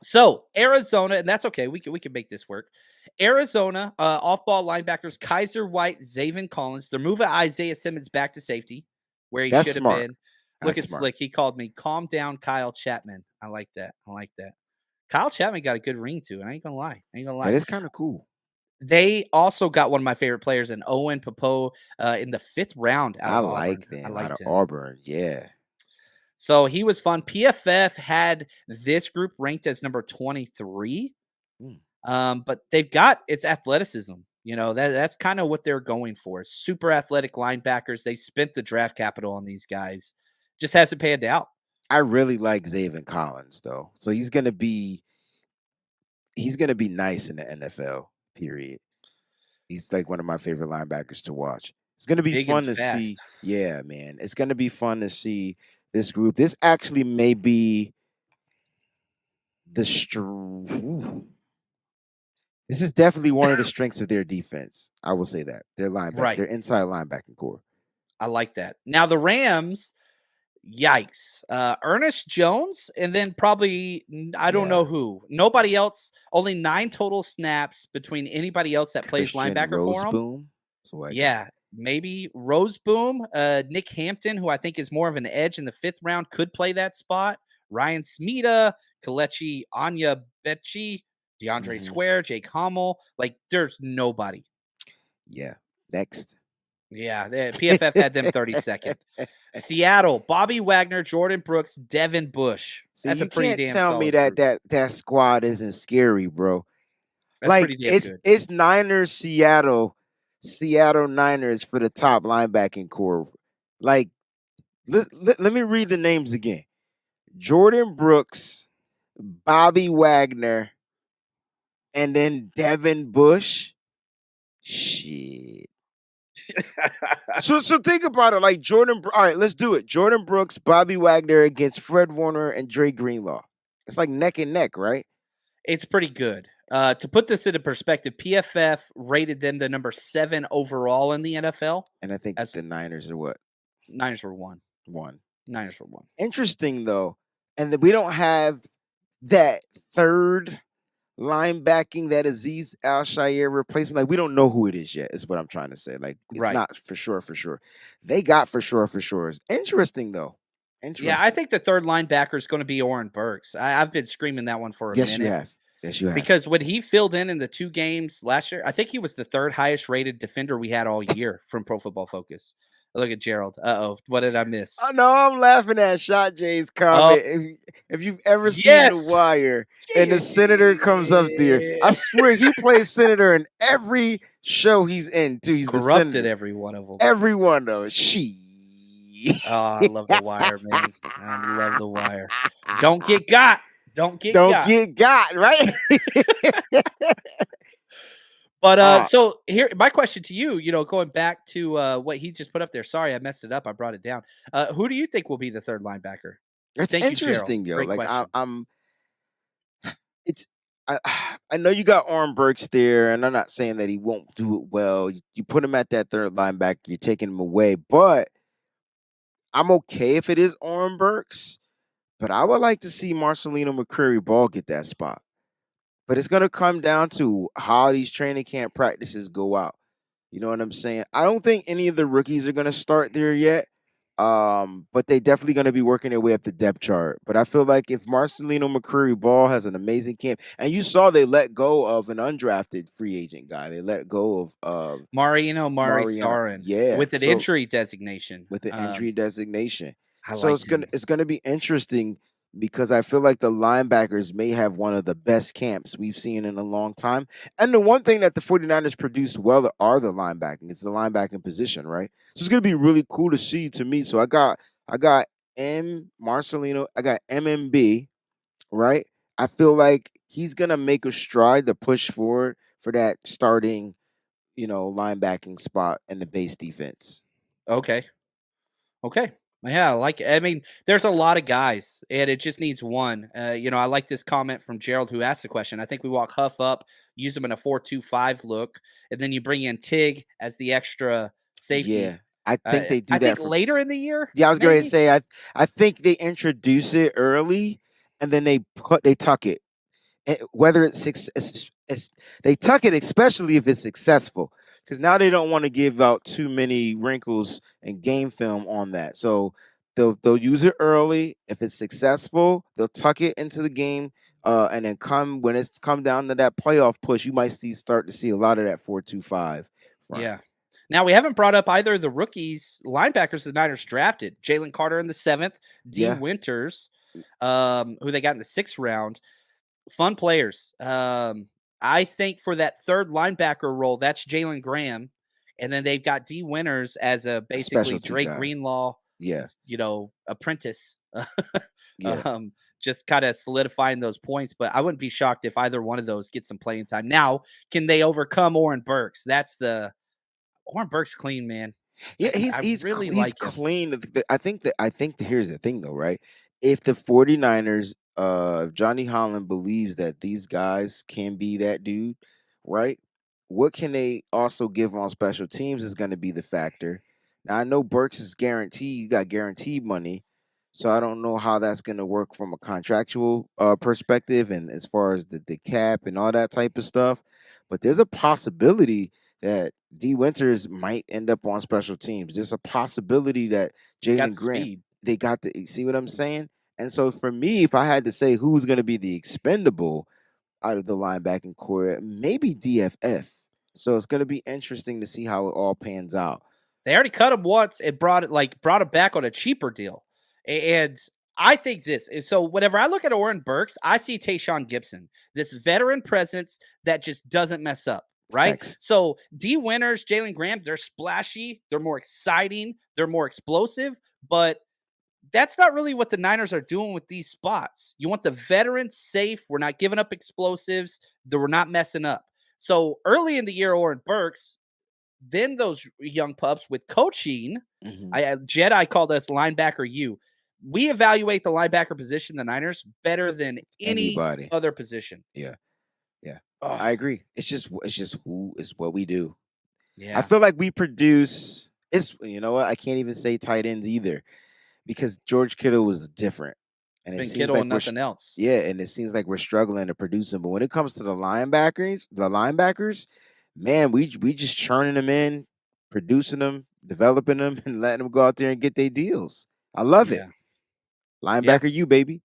So Arizona, and that's okay. We can make this work. Arizona, off-ball linebackers Kaiser White, Zaven Collins. They're moving Isaiah Simmons back to safety, where he That's should have smart. been. Look That's at smart. Slick. He called me calm down, Kyle Chapman. I like that. I like that. Kyle Chapman got a good ring too. I ain't gonna lie. I ain't gonna lie. That is kind of cool. They also got one of my favorite players in Owen Popo in the 5th round out I of Auburn. like I them out of liked him. Auburn. Yeah. So he was fun. PFF had this group ranked as number 23. Mm. But they've got its athleticism. You know, that's kind of what they're going for. Super athletic linebackers. They spent the draft capital on these guys. Just hasn't panned out. I really like Zaven Collins though. So he's gonna be nice in the NFL, period. He's like one of my favorite linebackers to watch. It's gonna be Big and fun to fast. see. Yeah, man. It's gonna be fun to see this group. This actually may be the this is definitely one of the strengths of their defense. I will say that. Their linebacker, Right. their inside linebacking core. I like that. Now the Rams, yikes. Ernest Jones, and then probably I don't know Yeah. who. Nobody else. Only 9 total snaps between anybody else that plays Christian linebacker for them. Roseboom. So I got. Yeah, maybe Roseboom, Nick Hampton, who I think is more of an edge in the 5th round, could play that spot. Ryan Smita, Kalechi Anya Becci, DeAndre Mhm. Square, Jake Hummel. Like, there's nobody. Yeah. Next. Yeah, the PFF had them 32nd. Seattle, Bobby Wagner, Jordan Brooks, Devin Bush. So That's a you pretty can't damn tell me solid that group. that squad isn't scary, bro. That's Like pretty damn good. it's Niners Seattle Niners for the top linebacking core. Like let me read the names again. Jordan Brooks, Bobby Wagner, and then Devin Bush. Shit. So think about it. Like all right, let's do it. Jordan Brooks, Bobby Wagner against Fred Warner and Dre Greenlaw. It's like neck and neck, right? It's pretty good. To put this into perspective, PFF rated them the number 7 overall in the NFL. And I think As the Niners are what? Niners were 1. One. Niners were 1. Interesting though. And that we don't have that third linebacking that Aziz Al-Shaair replacement. Like we don't know who it is yet, is what I'm trying to say. Like it's Right. not for sure, for sure. They got for sure, for sure. Interesting though. Interesting. Yeah, I think the third linebacker is going to be Oren Burks. I've been screaming that one for a Yes, minute. you have. Yes, you have. Because when he filled in the 2 games last year, I think he was the 3rd highest rated defender we had all year from Pro Football Focus. Look at Gerald. Uh-oh. What did I miss? I know I'm laughing at Shot J's comment. If you've ever seen The Wire and the senator comes up there, I swear he plays senator in every show he's in too. He's corrupted the senator. every one of them. Every one though. Oh, I love The Wire, man. I love The Wire. Don't get got. Don't get got, right? But so here, my question to you, going back to what he just put up there. Sorry, I messed it up. I brought it down. Who do you think will be the third linebacker? That's interesting, yo. Great Like question. it's I know you got Oren Burks there, and I'm not saying that he won't do it well. You put him at that third linebacker, you're taking him away, but I'm okay if it is Oren Burks. But I would like to see Marcelino McCreary Ball get that spot. But it's going to come down to how these training camp practices go out. You know what I'm saying? I don't think any of the rookies are going to start there yet. But they definitely going to be working their way up the depth chart. But I feel like if Marcelino McCreary Ball has an amazing camp, and you saw they let go of an undrafted free agent guy. They let go of Mariano Sarin, yeah, with an injury designation. With an injury designation. So it's gonna be interesting because I feel like the linebackers may have one of the best camps we've seen in a long time. And the one thing that the 49ers produce well are the linebacking. It's the linebacking position, right? So it's gonna be really cool to see to me. So I got Marcelino, I got MMB, right? I feel like he's gonna make a stride to push forward for that starting, linebacking spot in the base defense. Okay. Yeah, I mean, there's a lot of guys, and it just needs one. I like this comment from Gerald who asked the question. I think we walk Huff up, use him in a 4-2-5 look, and then you bring in Tig as the extra safety. Yeah. I think they do that. I think later in the year. Yeah, I was going to say I think they introduce it early and then they tuck it. whether it's they tuck it, especially if it's successful, because now they don't want to give out too many wrinkles and game film on that. So they'll use it early. If it's successful, they'll tuck it into the game, and then when it's come down to that playoff push, you might start to see a lot of that 4-2-5 front. Yeah. Now we haven't brought up either of the rookies linebackers the Niners drafted. Jalen Carter in the 7th, D. Yeah, Winters, who they got in the 6th round. Fun players. I think for that third linebacker role, that's Jalen Graham. And then they've got D. Winters as a a basically specialty Dre guy. Greenlaw, Yeah, apprentice. yeah. Just kind of solidifying those points. But I wouldn't be shocked if either one of those get some playing time. Now, can they overcome Oren Burks? Oren Burks clean, man. Yeah, I really he's like him. clean. I think that here's the thing though, right? If the 49ers, Johnny Holland believes that these guys can be that dude, right? What can they also give on special teams is going to be the factor. Now I know Burks is guaranteed, he got guaranteed money, so I don't know how that's going to work from a contractual perspective and as far as the cap and all that type of stuff. But there's a possibility that D. Winters might end up on special teams. There's a possibility that He's got Jalen the Graham, speed. they got to see what I'm saying? And so for me, if I had to say who's going to be the expendable out of the linebacking core, maybe DFF. So it's going to be interesting to see how it all pans out. They already cut him once and brought him back on a cheaper deal. And I think this is so whenever I look at Oren Burks, I see Tayshaun Gibson, this veteran presence that just doesn't mess up. Right. Facts. So D. Winters, Jalen Graham, they're splashy, they're more exciting, they're more explosive, but that's not really what the Niners are doing with these spots. You want the veterans safe. We're not giving up explosives. We're not messing up. So early in the year, Oren Burks, then those young pups with coaching, Mm-hmm. Jedi called us linebacker U. We evaluate the linebacker position, the Niners, better than any Anybody. other position. Yeah. Yeah. Oh, I agree. It's just who is what we do. I yeah. feel like we produce. It's you know what I can't even say tight ends either because George Kittle was different, and It's it been seems Kittle like and nothing else. yeah, and it seems like we're struggling to produce them. But when it comes to the linebackers, man, we just churning them in, producing them, developing them, and letting them go out there and get their deals. I love it. Yeah. Yeah. Linebacker, you baby.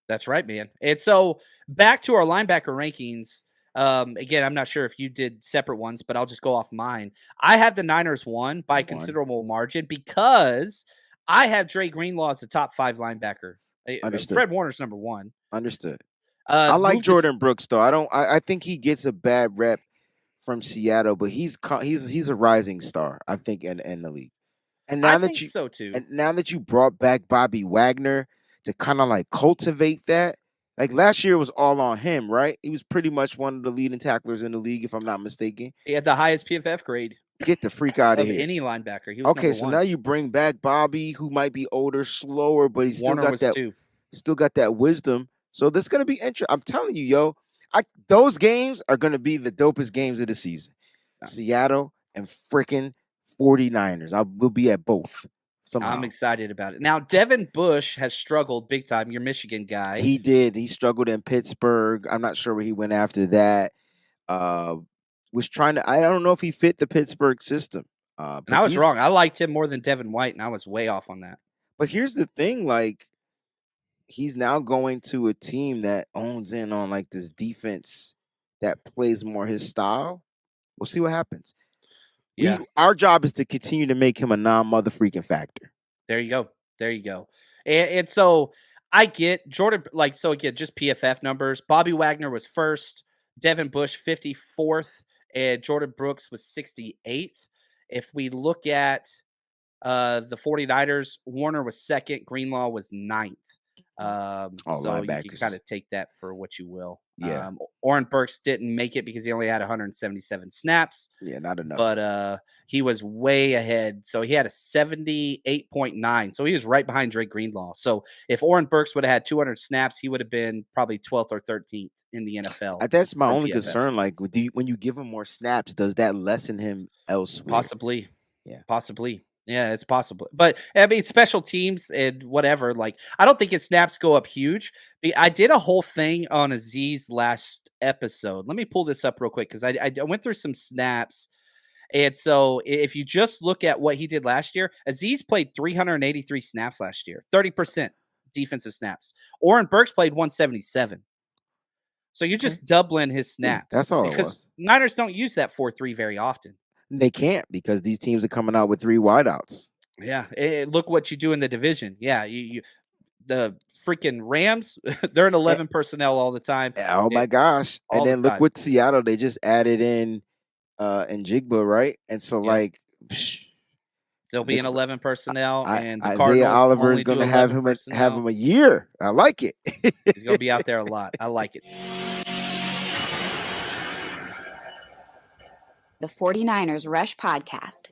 That's right, man. And so back to our linebacker rankings. Again, I'm not sure if you did separate ones, but I'll just go off mine. I have the Niners one by a One considerable margin because I have Dre Greenlaw as the top 5 linebacker. understood. Fred Warner's number 1. Understood. I like Move this. Jordan Brooks though. I don't. I think he gets a bad rep from Seattle, but he's a rising star. I think in the league. And I now that think you so too. and now that you brought back Bobby Wagner to kind of like cultivate that, like last year was all on him, right? He was pretty much one of the leading tacklers in the league, if I'm not mistaken. He had the highest PFF grade Get the freak out of of here. any linebacker. He was Okay, number so now 1. you bring back Bobby, who might be older, slower, but he's Warner was 2. still got that wisdom. So this gonna be interesting. I'm telling you, yo, those games are gonna be the dopest games of the season. Seattle and freaking 49ers. I will be at both I'm somehow. excited about it. Now, Devin Bush has struggled big time. Your Michigan guy. He did. He struggled in Pittsburgh. I'm not sure where he went after that. Uh, was trying to. I don't know if he fit the Pittsburgh system. And I But was wrong. I liked him more than Devin White, and I was way off on that. here's the thing, like he's now going to a team that owns in on like this defense that plays more his style. We'll see what happens. Yeah, Our job is to continue to make him a non-mother freaking factor. there you go. There you go. And so I get Jordan, so again, just PFF numbers. Bobby Wagner was first, Devin Bush 54th, and Jordan Brooks was 68th. If we look at the 49ers, Warner was second, Greenlaw was ninth. All So you can kind linebackers. of take that for what you will. Yeah. Oren Burks didn't make it because he only had 177 snaps, Yeah, not enough. but he was way ahead. So he had a 78.9. So he was right behind Drake Greenlaw. So if Oren Burks would have had 200 snaps, he would have been probably 12th or 13th in the NFL. That's my from only PFF. concern. Like, when you give him more snaps, does that lessen him elsewhere? Possibly. Yeah. Possibly. Yeah, it's possible. But I mean, special teams and whatever, like I don't think his snaps go up huge. I did a whole thing on Aziz last episode. Let me pull this up real quick because I went through some snaps. And so if you just look at what he did last year, Aziz played 383 snaps last year, 30% defensive snaps. Oren Burks played 177. So you're Okay. just doubling his Yeah, snaps that's all it because was. Niners don't use that 4-3 very often. They can't because these teams are coming out with 3 wideouts. Yeah, look what you do in the division. Yeah, you the freaking Rams, they're in Eh, 11 personnel all the time. oh my gosh. And All the then look time. what Seattle, they just added in Jigba, right? And so Yep. like psh, They'll be in looks 11 personnel, and the Isaiah Cardinals Oliver is only going do to have 11 him personnel. a year. I like it. He's going to be out there a lot. I like it. The 49ers Rush Podcast.